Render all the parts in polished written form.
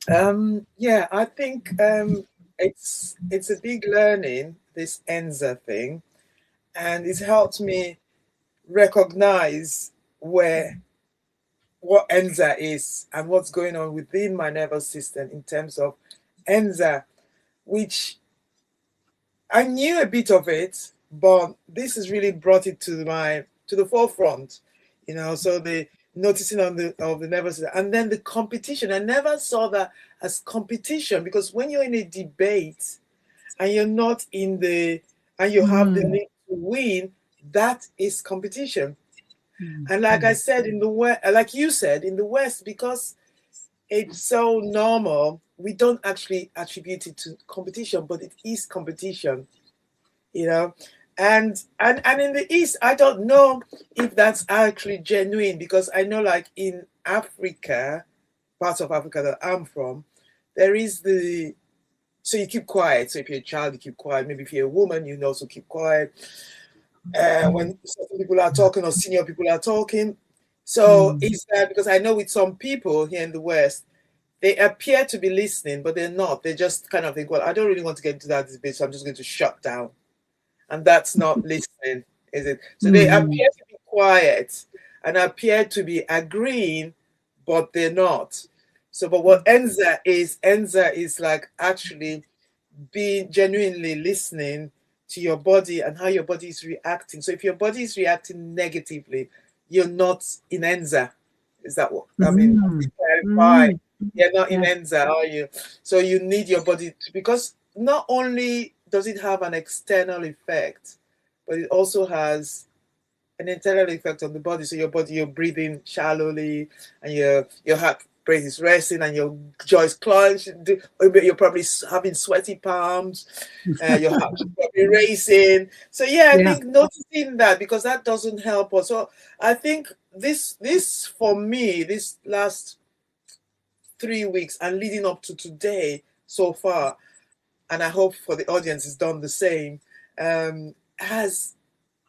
Yeah, I think it's a big learning, this ENZA thing, and it's helped me recognize where what ENZA is and what's going on within my nervous system in terms of ENZA, which I knew a bit of it, but this has really brought it to the forefront, So the noticing on the of the nervous system, and then the competition. I never saw that as competition, because when you're in a debate and you're not in the and you have the Mm. need to win, that is competition. Mm. And like I Mm. said in the West, like you said in the West, because it's so normal, we don't actually attribute it to competition, but it is competition, you know. And in the East, I don't know if that's actually genuine, because I know, like in Africa, parts of Africa that I'm from, there is the so you keep quiet. So if you're a child, you keep quiet. Maybe if you're a woman, you also keep quiet. When certain people are talking or senior people are talking. So Mm. is that because I know with some people here in the West, they appear to be listening, but they're not. They just kind of think, well, I don't really want to get into that debate, so I'm just going to shut down. And that's not listening, is it? So they appear Mm. to be quiet and appear to be agreeing, but they're not. So, but what ENZA is like actually being genuinely listening to your body and how your body is reacting. So if your body is reacting negatively, you're not in ENZA. Is that what I mean? To Mm. clarify, Mm. you're not in Yeah. ENZA, are you? So you need your body to, because not only does it have an external effect, but it also has an internal effect on the body. So your body, you're breathing shallowly, and your heart rate is racing, and your jaw is clenched. You're probably having sweaty palms. Your heart is probably racing. So yeah, I Yeah. think noticing that, because that doesn't help us. So I think this for me, this last 3 weeks and leading up to today so far, and I hope for the audience has done the same. Has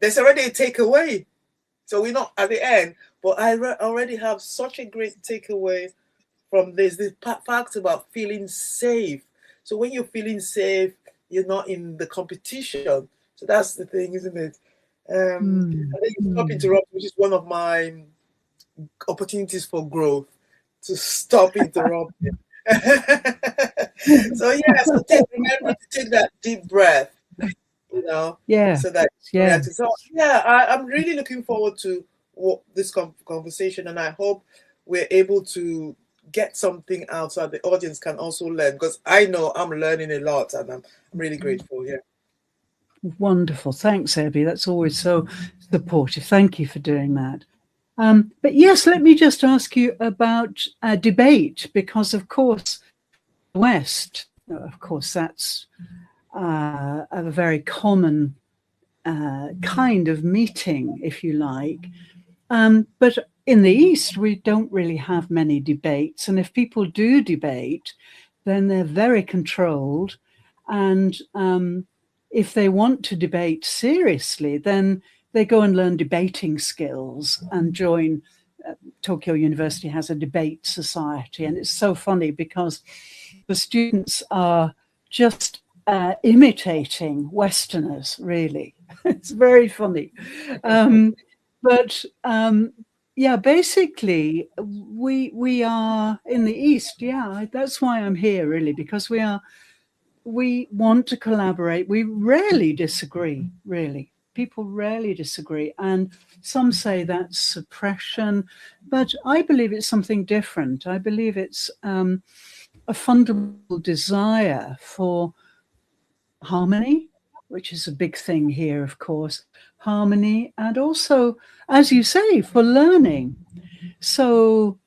There's already a takeaway, so we're not at the end, but I already have such a great takeaway from this fact about feeling safe. So when you're feeling safe, you're not in the competition. So that's the thing, isn't it? Mm. And then you stop Mm. interrupting, which is one of my opportunities for growth, to stop interrupting. So yeah, so remember to take that deep breath, Yeah. so that you Yeah. react. So yeah, I'm really looking forward to this conversation, and I hope we're able to get something out so that the audience can also learn, because I know I'm learning a lot, and I'm really grateful. Yeah. Wonderful. Thanks, Abby. That's always so supportive. Thank you for doing that. But yes, let me just ask you about debate, because, of course, West, of course, that's a very common kind of meeting, if you like. But in the East, we don't really have many debates. And if people do debate, then they're very controlled. And if they want to debate seriously, then they go and learn debating skills and join. Tokyo University has a debate society. And it's so funny because the students are just imitating Westerners, really. It's very funny. Um, but yeah, basically, we are in the East. Yeah, that's why I'm here, really, because we want to collaborate. We rarely disagree, really. People rarely disagree, and some say that's suppression, but I believe it's something different. I believe it's a fundamental desire for harmony, which is a big thing here, of course, harmony, and also, as you say, for learning. So,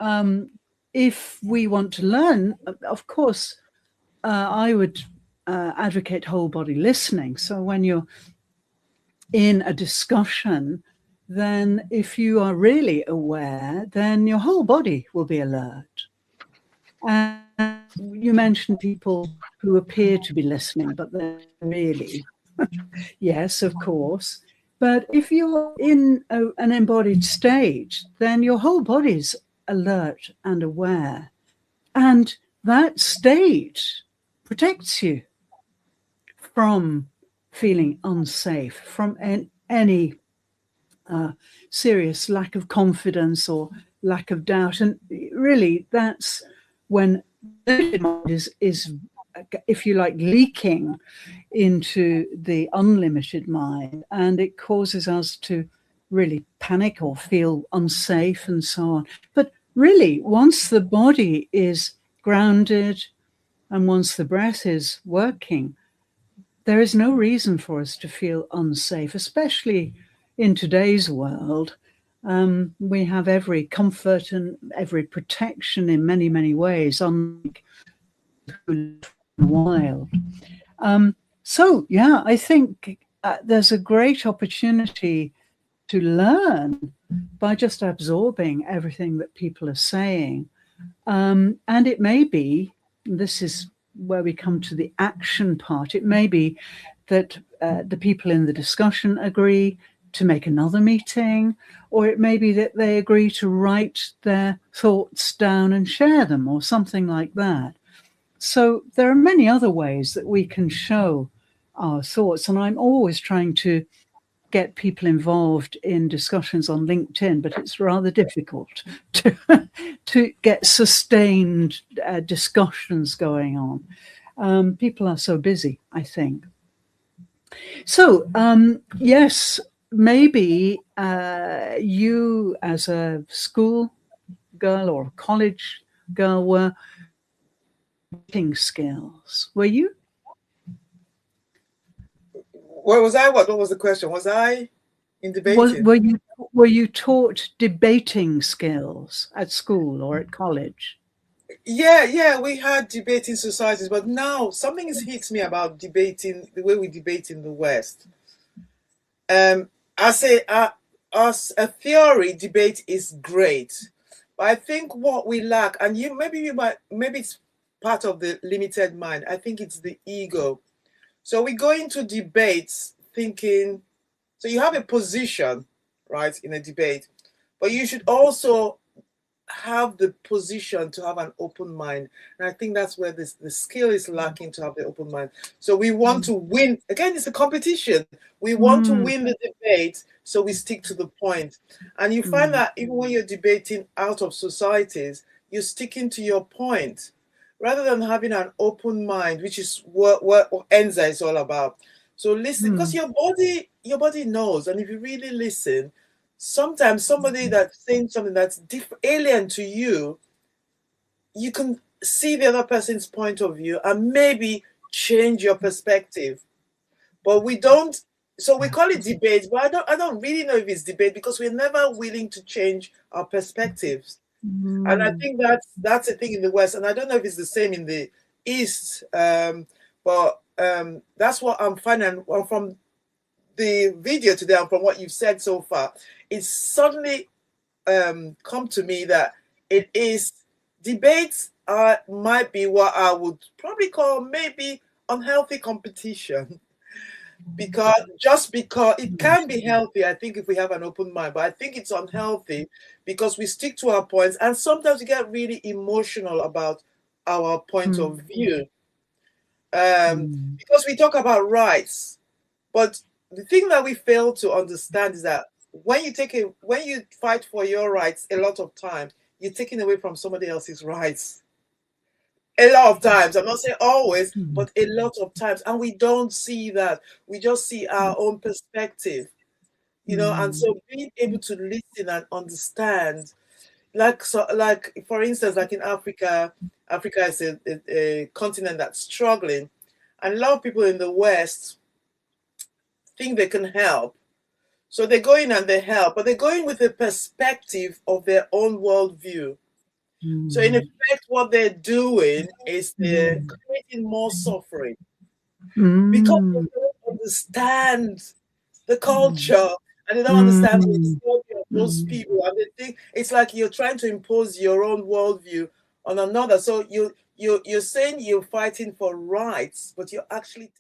um, if we want to learn, of course, I would advocate whole body listening. So, when you're in a discussion, then if you are really aware, then your whole body will be alert. And you mentioned people who appear to be listening, but they're not really. Yes, of course. But if you're in an embodied state, then your whole body's alert and aware. And that state protects you from feeling unsafe, from any serious lack of confidence or lack of doubt. And really, that's when the mind is, if you like, leaking into the unlimited mind, and it causes us to really panic or feel unsafe and so on. But really, once the body is grounded and once the breath is working, there is no reason for us to feel unsafe, especially in today's world. We have every comfort and every protection in many, many ways, unlike who live in the wild. So, yeah, I think there's a great opportunity to learn by just absorbing everything that people are saying. And it may be, this is where we come to the action part, it may be that the people in the discussion agree to make another meeting, or it may be that they agree to write their thoughts down and share them, or something like that. So there are many other ways that we can show our thoughts, and I'm always trying to get people involved in discussions on LinkedIn, but it's rather difficult to get sustained discussions going on. People are so busy, I think. So, yes, maybe you as a school girl or a college girl were debating skills. Were you? Where was I? What was the question? Was I in debating? Were you taught debating skills at school or at college? Yeah, we had debating societies, but now something has hit me about debating, the way we debate in the West. I say, as a theory, debate is great, but I think what we lack, and maybe it's part of the limited mind. I think it's the ego. So we go into debates thinking, so you have a position, right, in a debate, but you should also have the position to have an open mind. And I think that's where the skill is lacking, to have the open mind. So we want to win. Again, it's a competition. We want to win the debate, so we stick to the point. And you find that even when you're debating out of societies, you're sticking to your point rather than having an open mind, which is what ENZA is all about. So listen, because your body knows, and if you really listen, sometimes somebody that's saying something that's alien to you, you can see the other person's point of view and maybe change your perspective. But we don't. So we call it debate, but I don't really know if it's debate, because we're never willing to change our perspectives. And I think that's a thing in the West, and I don't know if it's the same in the East. But that's what I'm finding from the video today and from what you've said so far. It's suddenly come to me that it is debates might be what I would probably call maybe unhealthy competition. Because it can be healthy, I think, if we have an open mind, but I think it's unhealthy because we stick to our points, and sometimes we get really emotional about our point of view, because we talk about rights. But the thing that we fail to understand is that when you fight for your rights, a lot of time you're taking away from somebody else's rights. A lot of times, I'm not saying always, but a lot of times, and we don't see that. We just see our own perspective, and so being able to listen and understand, like for instance, like in Africa is a continent that's struggling, and a lot of people in the West think they can help. So they go in and they help, but they go in with a perspective of their own worldview. So in effect, what they're doing is they're creating more suffering because they don't understand the culture, and they don't understand the story of those people, and they think it's like you're trying to impose your own worldview on another. So you're saying you're fighting for rights, but you're actually